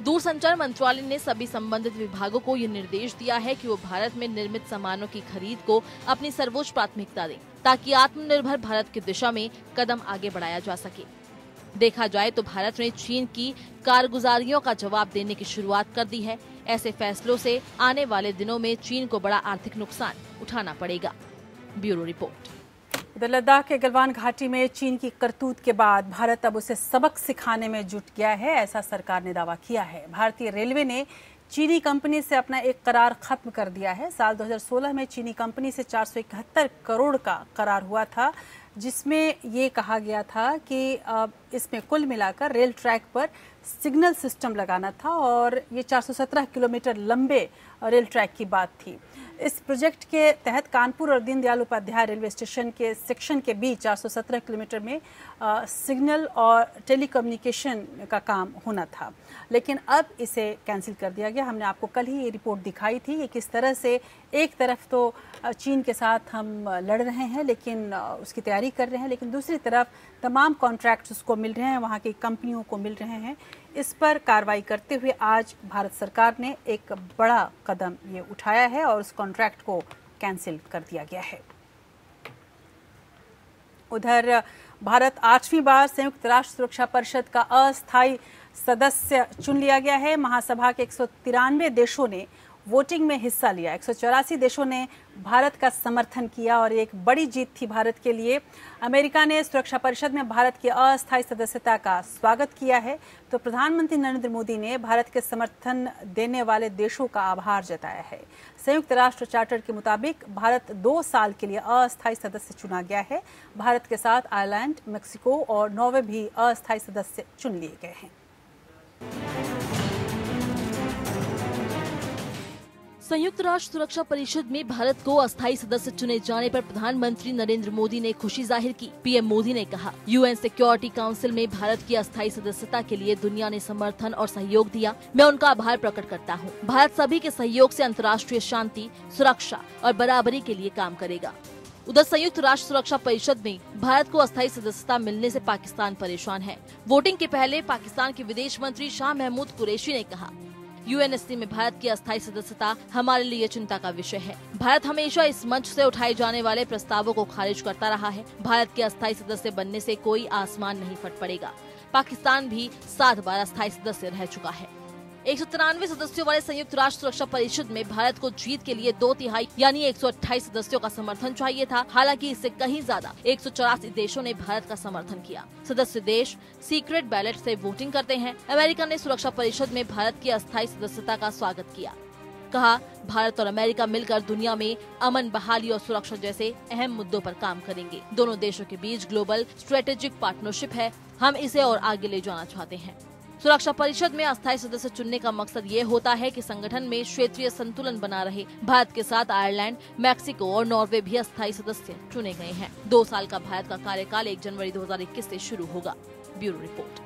दूरसंचार मंत्रालय ने सभी संबंधित विभागों को ये निर्देश दिया है कि वो भारत में निर्मित सामानों की खरीद को अपनी सर्वोच्च प्राथमिकता दें, ताकि आत्मनिर्भर भारत की दिशा में कदम आगे बढ़ाया जा सके। देखा जाए तो भारत ने चीन की कारगुजारियों का जवाब देने की शुरुआत कर दी है। ऐसे फैसलों से आने वाले दिनों में चीन को बड़ा आर्थिक नुकसान उठाना पड़ेगा। Bureau report. उधर लद्दाख के गलवान घाटी में चीन की करतूत के बाद भारत अब उसे सबक सिखाने में जुट गया है, ऐसा सरकार ने दावा किया है। भारतीय रेलवे ने चीनी कंपनी से अपना एक करार खत्म कर दिया है। साल 2016 में चीनी कंपनी से 471 करोड़ का करार हुआ था, जिसमें ये कहा गया था कि इसमें कुल मिलाकर रेल ट्रैक पर सिग्नल सिस्टम लगाना था और ये 417 किलोमीटर लंबे रेल ट्रैक की बात थी। इस प्रोजेक्ट के तहत कानपुर और दीनदयाल उपाध्याय रेलवे स्टेशन के सेक्शन के बीच 417 किलोमीटर में सिग्नल और टेलीकम्युनिकेशन का काम होना था, लेकिन अब इसे कैंसिल कर दिया गया। हमने आपको कल ही ये रिपोर्ट दिखाई थी कि किस तरह से एक तरफ तो चीन के साथ हम लड़ रहे हैं, लेकिन उसकी तैयारी कर रहे हैं, लेकिन दूसरी तरफ तमाम कॉन्ट्रैक्ट्स उसको मिल रहे हैं, वहाँ की कंपनियों को मिल रहे हैं। इस पर कार्रवाई करते हुए आज भारत सरकार ने एक बड़ा कदम ये उठाया है और उस कॉन्ट्रैक्ट को कैंसिल कर दिया गया है। उधर भारत 8वीं बार संयुक्त राष्ट्र सुरक्षा परिषद का अस्थायी सदस्य चुन लिया गया है। महासभा के 193 देशों ने वोटिंग में हिस्सा लिया। 184 देशों ने भारत का समर्थन किया और एक बड़ी जीत थी भारत के लिए। अमेरिका ने सुरक्षा परिषद में भारत की अस्थायी सदस्यता का स्वागत किया है, तो प्रधानमंत्री नरेंद्र मोदी ने भारत के समर्थन देने वाले देशों का आभार जताया है। संयुक्त राष्ट्र चार्टर के मुताबिक भारत 2 साल के लिए अस्थायी सदस्य चुना गया है। भारत के साथ आयरलैंड, मेक्सिको और नॉर्वे भी अस्थायी सदस्य चुन लिए गए हैं। संयुक्त राष्ट्र सुरक्षा परिषद में भारत को अस्थायी सदस्य चुने जाने पर प्रधानमंत्री नरेंद्र मोदी ने खुशी जाहिर की। पीएम मोदी ने कहा, यूएन सिक्योरिटी काउंसिल में भारत की अस्थायी सदस्यता के लिए दुनिया ने समर्थन और सहयोग दिया। मैं उनका आभार प्रकट करता हूँ। भारत सभी के सहयोग से अंतर्राष्ट्रीय शांति, सुरक्षा और बराबरी के लिए काम करेगा। उधर संयुक्त राष्ट्र सुरक्षा परिषद में भारत को अस्थायी सदस्यता मिलने से पाकिस्तान परेशान है। वोटिंग के पहले पाकिस्तान के विदेश मंत्री शाह महमूद कुरैशी ने कहा, यूएनएससी में भारत की अस्थायी सदस्यता हमारे लिए चिंता का विषय है। भारत हमेशा इस मंच से उठाए जाने वाले प्रस्तावों को खारिज करता रहा है। भारत के अस्थायी सदस्य बनने से कोई आसमान नहीं फट पड़ेगा। पाकिस्तान भी 7 बार अस्थायी सदस्य रह चुका है। 193 सदस्यों वाले संयुक्त राष्ट्र सुरक्षा परिषद में भारत को जीत के लिए 2/3 यानी 128 सदस्यों का समर्थन चाहिए था। हालांकि इससे कहीं ज्यादा 184 देशों ने भारत का समर्थन किया। सदस्य देश सीक्रेट बैलेट से वोटिंग करते हैं। अमेरिका ने सुरक्षा परिषद में भारत की अस्थायी सदस्यता का स्वागत किया। कहा, भारत और अमेरिका मिलकर दुनिया में अमन, बहाली और सुरक्षा जैसे अहम मुद्दों पर काम करेंगे। दोनों देशों के बीच ग्लोबल स्ट्रेटेजिक पार्टनरशिप है। हम इसे और आगे ले जाना चाहते हैं। सुरक्षा परिषद में अस्थायी सदस्य चुनने का मकसद ये होता है कि संगठन में क्षेत्रीय संतुलन बना रहे। भारत के साथ आयरलैंड, मैक्सिको और नॉर्वे भी अस्थायी सदस्य चुने गए हैं। 2 साल का भारत का कार्यकाल 1 जनवरी 2021 से शुरू होगा। Bureau report.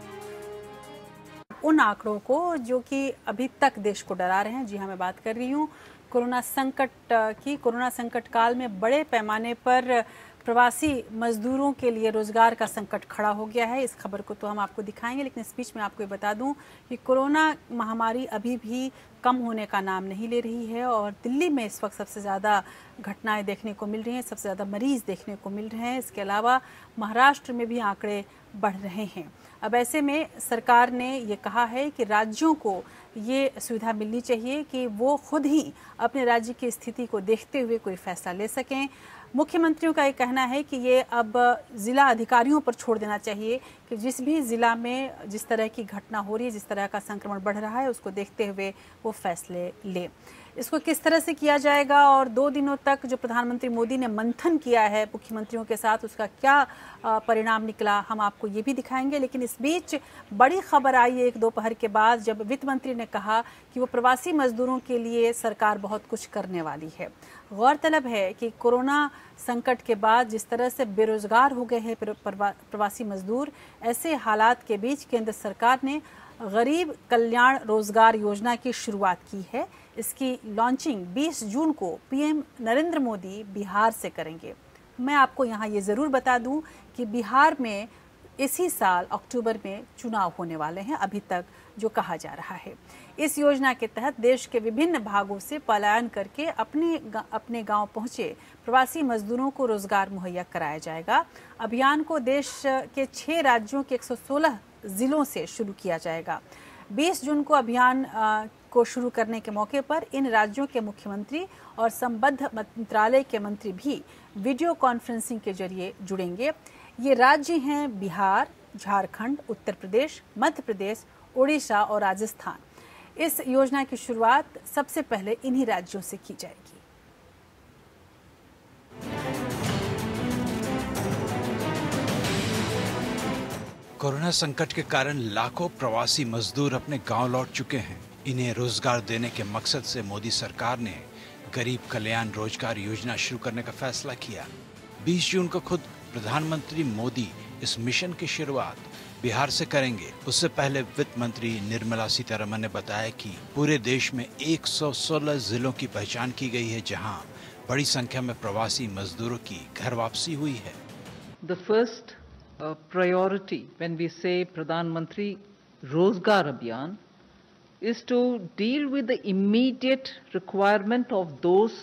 उन आंकड़ों को जो कि अभी तक देश को डरा रहे हैं, जी हाँ, मैं बात कर रही हूँ कोरोना संकट की। कोरोना संकट काल में बड़े पैमाने पर प्रवासी मजदूरों के लिए रोजगार का संकट खड़ा हो गया है। इस खबर को तो हम आपको दिखाएंगे, लेकिन इस बीच में आपको ये बता दूं कि कोरोना महामारी अभी भी कम होने का नाम नहीं ले रही है और दिल्ली में इस वक्त सबसे ज़्यादा घटनाएं देखने को मिल रही हैं, सबसे ज़्यादा मरीज देखने को मिल रहे हैं। इसके अलावा महाराष्ट्र में भी आंकड़े बढ़ रहे हैं। अब ऐसे में सरकार ने ये कहा है कि राज्यों को ये सुविधा मिलनी चाहिए कि वो खुद ही अपने राज्य की स्थिति को देखते हुए कोई फैसला ले सकें। मुख्यमंत्रियों का ये कहना है कि ये अब ज़िला अधिकारियों पर छोड़ देना चाहिए कि जिस भी ज़िला में जिस तरह की घटना हो रही है, जिस तरह का संक्रमण बढ़ रहा है, उसको देखते हुए वो फैसले ले। इसको किस तरह से किया जाएगा और 2 दिनों तक जो प्रधानमंत्री मोदी ने मंथन किया है मुख्यमंत्रियों के साथ, उसका क्या परिणाम निकला, हम आपको ये भी दिखाएंगे। लेकिन इस बीच बड़ी खबर आई एक दोपहर के बाद जब वित्त मंत्री ने कहा कि वो प्रवासी मजदूरों के लिए सरकार बहुत कुछ करने वाली है। गौरतलब है कि कोरोना संकट के बाद जिस तरह से बेरोजगार हो गए हैं प्रवासी मजदूर, ऐसे हालात के बीच केंद्र सरकार ने गरीब कल्याण रोजगार योजना की शुरुआत की है। इसकी लॉन्चिंग 20 जून को पीएम नरेंद्र मोदी बिहार से करेंगे। मैं आपको यहाँ ये ज़रूर बता दूं कि बिहार में इसी साल अक्टूबर में चुनाव होने वाले हैं, अभी तक जो कहा जा रहा है। इस योजना के तहत देश के विभिन्न भागों से पलायन करके अपने गांव पहुंचे प्रवासी मजदूरों को रोजगार मुहैया कराया जाएगा। अभियान को देश के 6 राज्यों के 116 जिलों से शुरू किया जाएगा। 20 जून को अभियान को शुरू करने के मौके पर इन राज्यों के मुख्यमंत्री और संबद्ध मंत्रालय के मंत्री भी वीडियो कॉन्फ्रेंसिंग के जरिए जुड़ेंगे। ये राज्य हैं बिहार, झारखंड, उत्तर प्रदेश, मध्य प्रदेश, ओडिशा और राजस्थान। इस योजना की शुरुआत सबसे पहले इन्हीं राज्यों से की जाएगी। कोरोना संकट के कारण लाखों प्रवासी मजदूर अपने गांव लौट चुके हैं। इन्हें रोजगार देने के मकसद से मोदी सरकार ने गरीब कल्याण रोजगार योजना शुरू करने का फैसला किया। 20 जून को खुद प्रधानमंत्री मोदी इस मिशन की शुरुआत बिहार से करेंगे। उससे पहले वित्त मंत्री निर्मला सीतारमण ने बताया कि पूरे देश में 116 जिलों की पहचान की गई है जहां बड़ी संख्या में प्रवासी मजदूरों की घर वापसी हुई है। The first priority when we say Pradhan Mantri Rozgar Abhiyan is to deal with the immediate requirement of those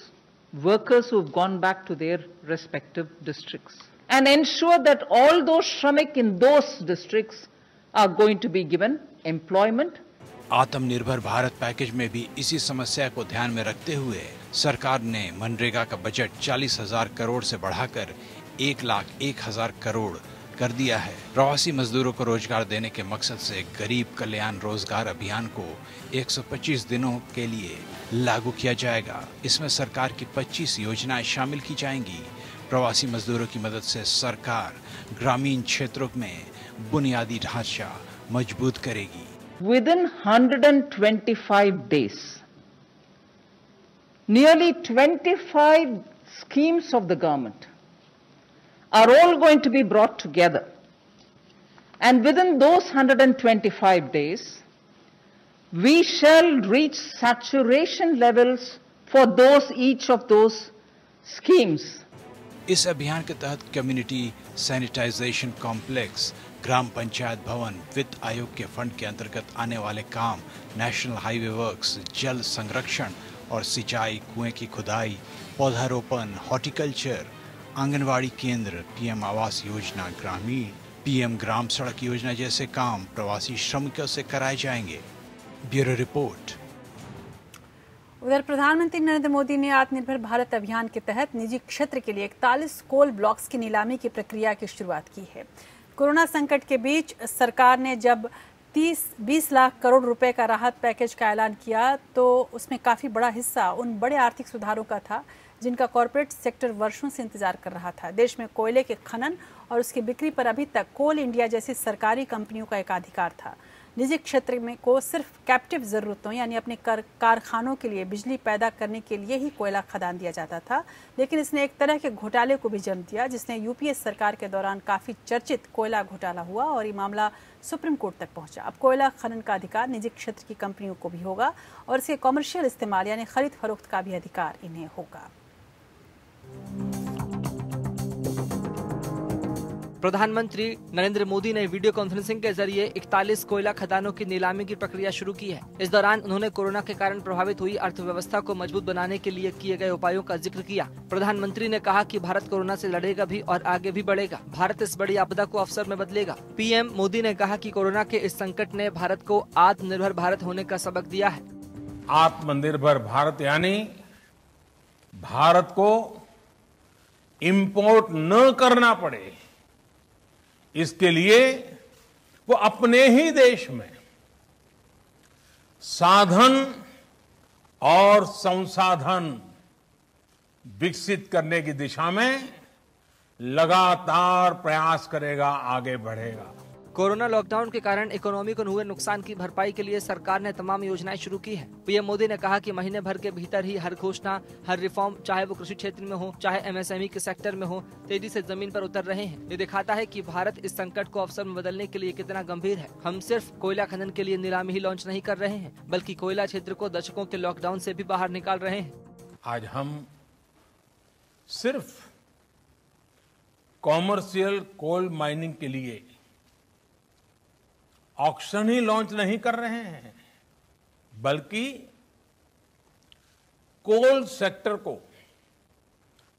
workers who have gone back to their respective districts and ensure that all those shramik in those districts are going to be given employment. आत्मनिर्भर भारत पैकेज में भी इसी समस्या को ध्यान में रखते हुए सरकार ने मनरेगा का बजट 40,000 करोड़ से बढ़ाकर 1,01,000 करोड़ कर दिया है। प्रवासी मजदूरों को रोजगार देने के मकसद से गरीब कल्याण रोजगार अभियान को 125 दिनों के लिए लागू किया जाएगा। इसमें सरकार की 25 योजनाएं शामिल की जाएंगी। प्रवासी मजदूरों की मदद से सरकार ग्रामीण क्षेत्रों में बुनियादी ढांचा मजबूत करेगी। Within 125 days, nearly 25 schemes of the government are all going to be brought together. And within those 125 days, we shall reach saturation levels for each of those schemes. इस अभियान के तहत कम्युनिटी सैनिटाइजेशन कॉम्प्लेक्स, ग्राम पंचायत भवन, वित्त आयोग के फंड के अंतर्गत आने वाले काम, नेशनल हाईवे वर्क्स, जल संरक्षण और सिंचाई, कुएं की खुदाई, पौधारोपण, हॉर्टिकल्चर, आंगनवाड़ी केंद्र, पीएम आवास योजना ग्रामीण, पीएम ग्राम सड़क योजना जैसे काम प्रवासी श्रमिकों से कराए जाएंगे। Bureau report. उधर प्रधानमंत्री नरेंद्र मोदी ने आत्मनिर्भर भारत अभियान के तहत निजी क्षेत्र के लिए 41 कोल ब्लॉक्स की नीलामी की प्रक्रिया की शुरुआत की है। कोरोना संकट के बीच सरकार ने जब 20 लाख करोड़ रुपए का राहत पैकेज का ऐलान किया तो उसमें काफ़ी बड़ा हिस्सा उन बड़े आर्थिक सुधारों का था जिनका कॉरपोरेट सेक्टर वर्षों से इंतजार कर रहा था। देश में कोयले के खनन और उसकी बिक्री पर अभी तक कोल इंडिया जैसी सरकारी कंपनियों का एकाधिकार था। निजी क्षेत्र में को सिर्फ कैप्टिव ज़रूरतों यानी अपने कारखानों के लिए बिजली पैदा करने के लिए ही कोयला खदान दिया जाता था, लेकिन इसने एक तरह के घोटाले को भी जन्म दिया जिसने यूपीए सरकार के दौरान काफ़ी चर्चित कोयला घोटाला हुआ और ये मामला सुप्रीम कोर्ट तक पहुंचा। अब कोयला खनन का अधिकार निजी क्षेत्र की कंपनियों को भी होगा और इसके कॉमर्शियल इस्तेमाल यानी खरीद फरोख्त का भी अधिकार इन्हें होगा। प्रधानमंत्री नरेंद्र मोदी ने वीडियो कॉन्फ्रेंसिंग के जरिए 41 कोयला खदानों की नीलामी की प्रक्रिया शुरू की है। इस दौरान उन्होंने कोरोना के कारण प्रभावित हुई अर्थव्यवस्था को मजबूत बनाने के लिए किए गए उपायों का जिक्र किया। प्रधानमंत्री ने कहा कि भारत कोरोना से लड़ेगा भी और आगे भी बढ़ेगा। भारत इस बड़ी आपदा को अवसर में बदलेगा। पीएम मोदी ने कहा कि कोरोना के इस संकट ने भारत को आत्मनिर्भर भारत होने का सबक दिया है। आत्मनिर्भर भारत यानी भारत को इंपोर्ट न करना पड़े, इसके लिए वो अपने ही देश में साधन और संसाधन विकसित करने की दिशा में लगातार प्रयास करेगा, आगे बढ़ेगा। कोरोना लॉकडाउन के कारण इकोनॉमी को हुए नुकसान की भरपाई के लिए सरकार ने तमाम योजनाएं शुरू की है। पीएम मोदी ने कहा कि महीने भर के भीतर ही हर घोषणा, हर रिफॉर्म, चाहे वो कृषि क्षेत्र में हो, चाहे एमएसएमई के सेक्टर में हो, तेजी से जमीन पर उतर रहे हैं। ये दिखाता है कि भारत इस संकट को अवसर में बदलने के लिए कितना गंभीर है। हम सिर्फ कोयला खनन के लिए नीलामी ही लॉन्च नहीं कर रहे हैं, बल्कि कोयला क्षेत्र को दशकों के लॉकडाउन से भी बाहर निकाल रहे हैं। आज हम सिर्फ कॉमर्शियल कोल माइनिंग के लिए ऑक्शन ही लॉन्च नहीं कर रहे हैं, बल्कि कोल सेक्टर को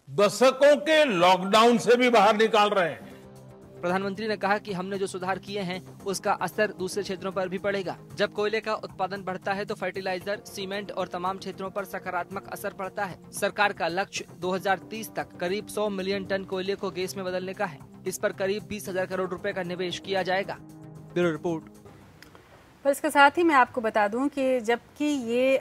दशकों के लॉकडाउन से भी बाहर निकाल रहे हैं। प्रधानमंत्री ने कहा कि हमने जो सुधार किए हैं उसका असर दूसरे क्षेत्रों पर भी पड़ेगा। जब कोयले का उत्पादन बढ़ता है तो फर्टिलाइजर, सीमेंट और तमाम क्षेत्रों पर सकारात्मक असर पड़ता है। सरकार का लक्ष्य 2030 तक करीब 100 मिलियन टन कोयले को गैस में बदलने का है। इस पर करीब 20,000 करोड़ रुपए का निवेश किया जाएगा। Bureau report. पर इसके साथ ही मैं आपको बता दूं कि जबकि ये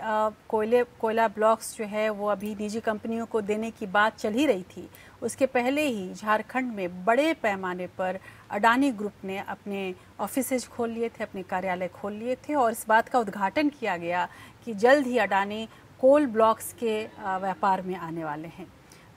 कोयला ब्लॉक्स जो है वो अभी निजी कंपनियों को देने की बात चल ही रही थी, उसके पहले ही झारखंड में बड़े पैमाने पर अडानी ग्रुप ने अपने ऑफिसेज खोल लिए थे, अपने कार्यालय खोल लिए थे और इस बात का उद्घाटन किया गया कि जल्द ही अडानी कोल ब्लॉक्स के व्यापार में आने वाले हैं।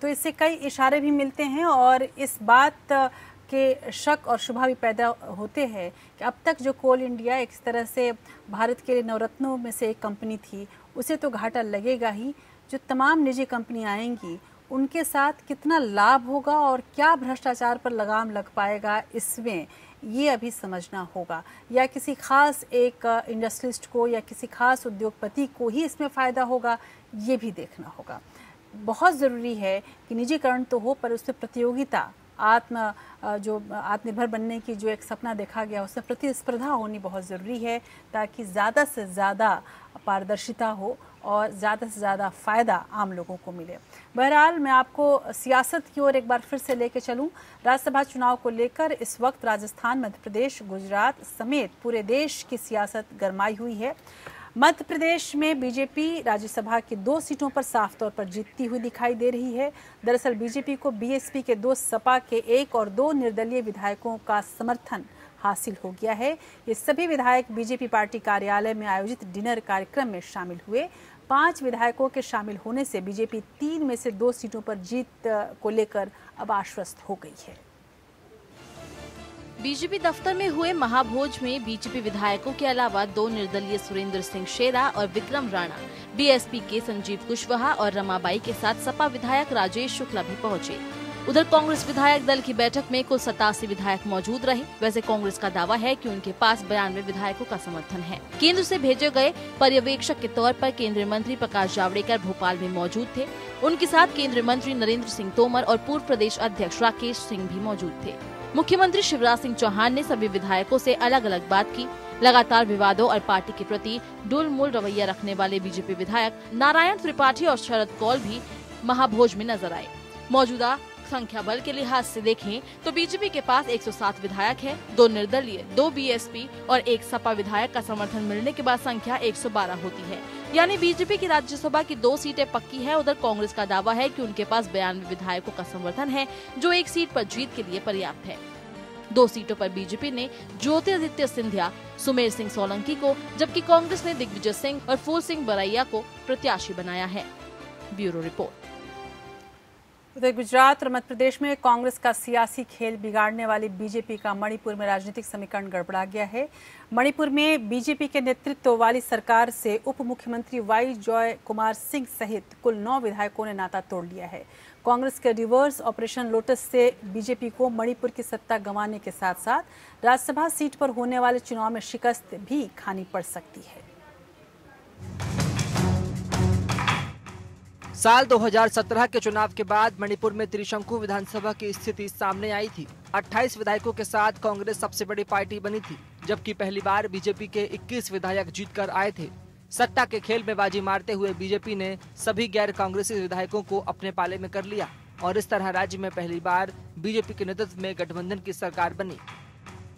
तो इससे कई इशारे भी मिलते हैं और इस बात के शक और शुभा भी पैदा होते हैं कि अब तक जो कोल इंडिया एक तरह से भारत के नवरत्नों में से एक कंपनी थी, उसे तो घाटा लगेगा ही। जो तमाम निजी कंपनियां आएंगी उनके साथ कितना लाभ होगा और क्या भ्रष्टाचार पर लगाम लग पाएगा, इसमें ये अभी समझना होगा। या किसी खास एक इंडस्ट्रियलिस्ट को या किसी खास उद्योगपति को ही इसमें फ़ायदा होगा, ये भी देखना होगा। बहुत ज़रूरी है कि निजीकरण तो हो पर उसमें प्रतियोगिता, आत्मनिर्भर बनने की जो एक सपना देखा गया उसमें प्रतिस्पर्धा होनी बहुत ज़रूरी है ताकि ज़्यादा से ज़्यादा पारदर्शिता हो और ज़्यादा से ज़्यादा फ़ायदा आम लोगों को मिले। बहरहाल मैं आपको सियासत की ओर एक बार फिर से लेके चलूं। राज्यसभा चुनाव को लेकर इस वक्त राजस्थान, मध्य प्रदेश, गुजरात समेत पूरे देश की सियासत गरमाई हुई है। मध्य प्रदेश में बीजेपी राज्यसभा की 2 सीटों पर साफ तौर पर जीतती हुई दिखाई दे रही है। दरअसल बीजेपी को बीएसपी के 2, सपा के 1 और 2 निर्दलीय विधायकों का समर्थन हासिल हो गया है। ये सभी विधायक बीजेपी पार्टी कार्यालय में आयोजित डिनर कार्यक्रम में शामिल हुए। 5 विधायकों के शामिल होने से बीजेपी 3 में से 2 सीटों पर जीत को लेकर अब आश्वस्त हो गई है। बीजेपी दफ्तर में हुए महाभोज में बीजेपी विधायकों के अलावा 2 निर्दलीय सुरेंद्र सिंह शेरा और विक्रम राणा, बीएसपी के संजीव कुशवाहा और रमाबाई के साथ सपा विधायक राजेश शुक्ला भी पहुंचे। उधर कांग्रेस विधायक दल की बैठक में कुल 87 विधायक मौजूद रहे। वैसे कांग्रेस का दावा है कि उनके पास 92 विधायकों का समर्थन है। केंद्र से भेजे गए पर्यवेक्षक के तौर पर केंद्रीय मंत्री प्रकाश जावड़ेकर भोपाल में मौजूद थे। उनके साथ केंद्रीय मंत्री नरेंद्र सिंह तोमर और पूर्व प्रदेश अध्यक्ष राकेश सिंह भी मौजूद थे। मुख्यमंत्री शिवराज सिंह चौहान ने सभी विधायकों से अलग अलग बात की। लगातार विवादों और पार्टी के प्रति डुलमुल रवैया रखने वाले बीजेपी विधायक नारायण त्रिपाठी और शरद कौल भी महाभोज में नजर आए। मौजूदा संख्या बल के लिहाज से देखें तो बीजेपी के पास 107 विधायक है। 2 निर्दलीय, 2 बीएसपी और 1 सपा विधायक का समर्थन मिलने के बाद संख्या 112 होती है। यानी बीजेपी की राज्यसभा की 2 सीटें पक्की है। उधर कांग्रेस का दावा है कि उनके पास 92 विधायकों का समर्थन है, जो 1 सीट पर जीत के लिए पर्याप्त है। 2 सीटों पर बीजेपी ने ज्योतिरादित्य सिंधिया, सुमेर सिंह सोलंकी को, जबकि कांग्रेस ने दिग्विजय सिंह और फूल सिंह बरैया को प्रत्याशी बनाया है। Bureau report. उधर गुजरात और मध्य प्रदेश में कांग्रेस का सियासी खेल बिगाड़ने वाली बीजेपी का मणिपुर में राजनीतिक समीकरण गड़बड़ा गया है। मणिपुर में बीजेपी के नेतृत्व वाली सरकार से उप मुख्यमंत्री वाई जॉय कुमार सिंह सहित कुल 9 विधायकों ने नाता तोड़ लिया है। कांग्रेस के रिवर्स ऑपरेशन लोटस से बीजेपी को मणिपुर की सत्ता गंवाने के साथ साथ राज्यसभा सीट पर होने वाले चुनाव में शिकस्त भी खानी पड़ सकती है। साल 2017 के चुनाव के बाद मणिपुर में त्रिशंकु विधानसभा की स्थिति सामने आई थी। 28 विधायकों के साथ कांग्रेस सबसे बड़ी पार्टी बनी थी, जबकि पहली बार बीजेपी के 21 विधायक जीतकर आए थे। सत्ता के खेल में बाजी मारते हुए बीजेपी ने सभी गैर कांग्रेसी विधायकों को अपने पाले में कर लिया और इस तरह राज्य में पहली बार बीजेपी के नेतृत्व में गठबंधन की सरकार बनी।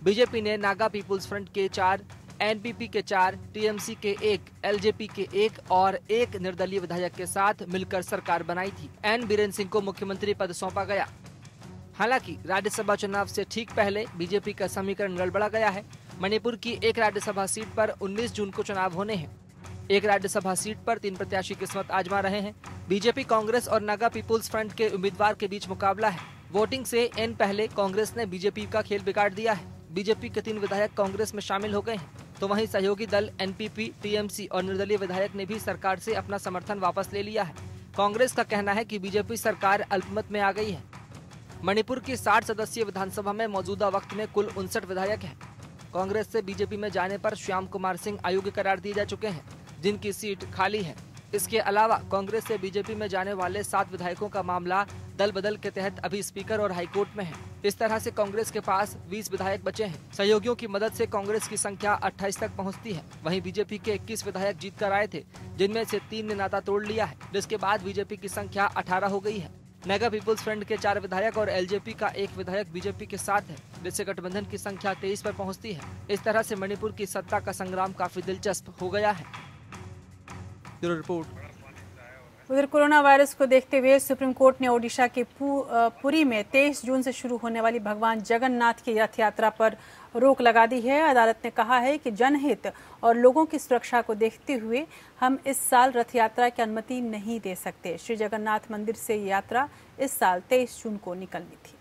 बीजेपी ने नागा पीपुल्स फ्रंट के 4, एनपीपी के 4, टीएमसी के 1, एलजेपी के 1 और 1 निर्दलीय विधायक के साथ मिलकर सरकार बनाई थी। एन बीरेन सिंह को मुख्यमंत्री पद सौंपा गया। हालांकि राज्यसभा चुनाव से ठीक पहले बीजेपी का समीकरण गड़बड़ा गया है। मणिपुर की 1 राज्यसभा सीट पर 19 जून को चुनाव होने हैं। 1 राज्यसभा सीट पर 3 प्रत्याशी किस्मत आजमा रहे हैं। बीजेपी, कांग्रेस और नागा पीपुल्स फ्रंट के उम्मीदवार के बीच मुकाबला है। वोटिंग से एन पहले कांग्रेस ने बीजेपी का खेल बिगाड़ दिया है। बीजेपी के 3 विधायक कांग्रेस में शामिल हो गए हैं, तो वहीं सहयोगी दल एनपीपी, टीएमसी और निर्दलीय विधायक ने भी सरकार से अपना समर्थन वापस ले लिया है। कांग्रेस का कहना है कि बीजेपी सरकार अल्पमत में आ गई है। मणिपुर की 60 सदस्यीय विधानसभा में मौजूदा वक्त में कुल 59 विधायक हैं। कांग्रेस से बीजेपी में जाने पर श्याम कुमार सिंह अयोग्य करार दिए जा चुके हैं, जिनकी सीट खाली है। इसके अलावा कांग्रेस से बीजेपी में जाने वाले 7 विधायकों का मामला दल बदल के तहत अभी स्पीकर और हाईकोर्ट में है। इस तरह से कांग्रेस के पास 20 विधायक बचे हैं। सहयोगियों की मदद से कांग्रेस की संख्या 28 तक पहुंचती है। वहीं बीजेपी के 21 विधायक जीतकर आए थे, जिनमें से 3 ने नाता तोड़ लिया है, जिसके बाद बीजेपी की संख्या 18 हो गई है। नागा पीपुल्स फ्रंट के 4 विधायक और एलजेपी का 1 विधायक बीजेपी के साथ है, जिससे गठबंधन की संख्या 23 पर पहुंचती है। इस तरह से मणिपुर की सत्ता का संग्राम काफी दिलचस्प हो गया है। Bureau report. उधर कोरोना वायरस को देखते हुए सुप्रीम कोर्ट ने ओडिशा के पुरी में 23 जून से शुरू होने वाली भगवान जगन्नाथ की रथ यात्रा पर रोक लगा दी है। अदालत ने कहा है कि जनहित और लोगों की सुरक्षा को देखते हुए हम इस साल रथ यात्रा की अनुमति नहीं दे सकते। श्री जगन्नाथ मंदिर से ये यात्रा इस साल 23 जून को निकलनी थी।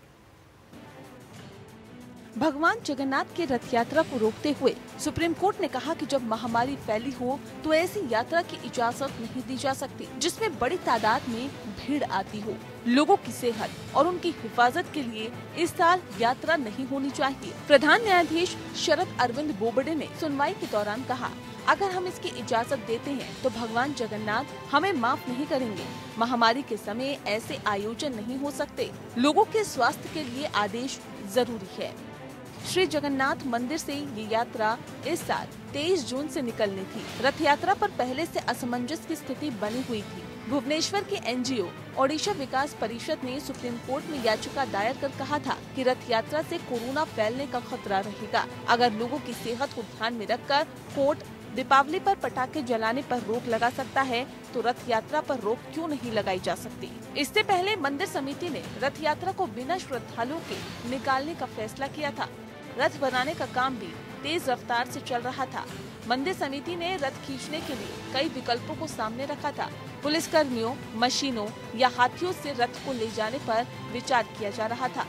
भगवान जगन्नाथ के रथ यात्रा को रोकते हुए सुप्रीम कोर्ट ने कहा कि जब महामारी फैली हो तो ऐसी यात्रा की इजाजत नहीं दी जा सकती जिसमें बड़ी तादाद में भीड़ आती हो। लोगों की सेहत और उनकी हिफाजत के लिए इस साल यात्रा नहीं होनी चाहिए। प्रधान न्यायाधीश शरद अरविंद बोबडे ने सुनवाई के दौरान कहा, अगर हम इसकी इजाजत देते हैं तो भगवान जगन्नाथ हमें माफ नहीं करेंगे। महामारी के समय ऐसे आयोजन नहीं हो सकते। लोगों के स्वास्थ्य के लिए आदेश जरूरी है। श्री जगन्नाथ मंदिर से ये यात्रा इस साल 23 जून से निकलनी थी। रथ यात्रा पर पहले से असमंजस की स्थिति बनी हुई थी। भुवनेश्वर के एनजीओ ओडिशा विकास परिषद ने सुप्रीम कोर्ट में याचिका दायर कर कहा था कि रथ यात्रा से कोरोना फैलने का खतरा रहेगा। अगर लोगों की सेहत को ध्यान में रखकर कोर्ट दीपावली पर पटाखे जलाने पर रोक लगा सकता है, तो रथ यात्रा पर रोक क्यों नहीं लगाई जा सकती। इससे पहले मंदिर समिति ने रथ यात्रा को बिना श्रद्धालुओं के निकालने का फैसला किया था। रथ बनाने का काम भी तेज रफ्तार से चल रहा था। मंदिर समिति ने रथ खींचने के लिए कई विकल्पों को सामने रखा था। पुलिस कर्मियों, मशीनों या हाथियों से रथ को ले जाने पर विचार किया जा रहा था।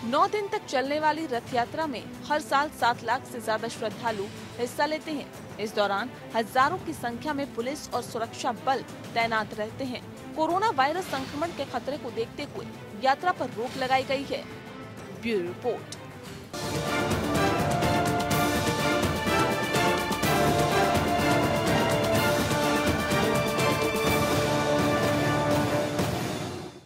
9 दिन तक चलने वाली रथ यात्रा में हर साल 7 लाख से ज्यादा श्रद्धालु हिस्सा लेते हैं। इस दौरान हजारों की संख्या में पुलिस और सुरक्षा बल तैनात रहते हैं। कोरोना वायरस संक्रमण के खतरे को देखते हुए यात्रा पर रोक लगाई गई है। Bureau report.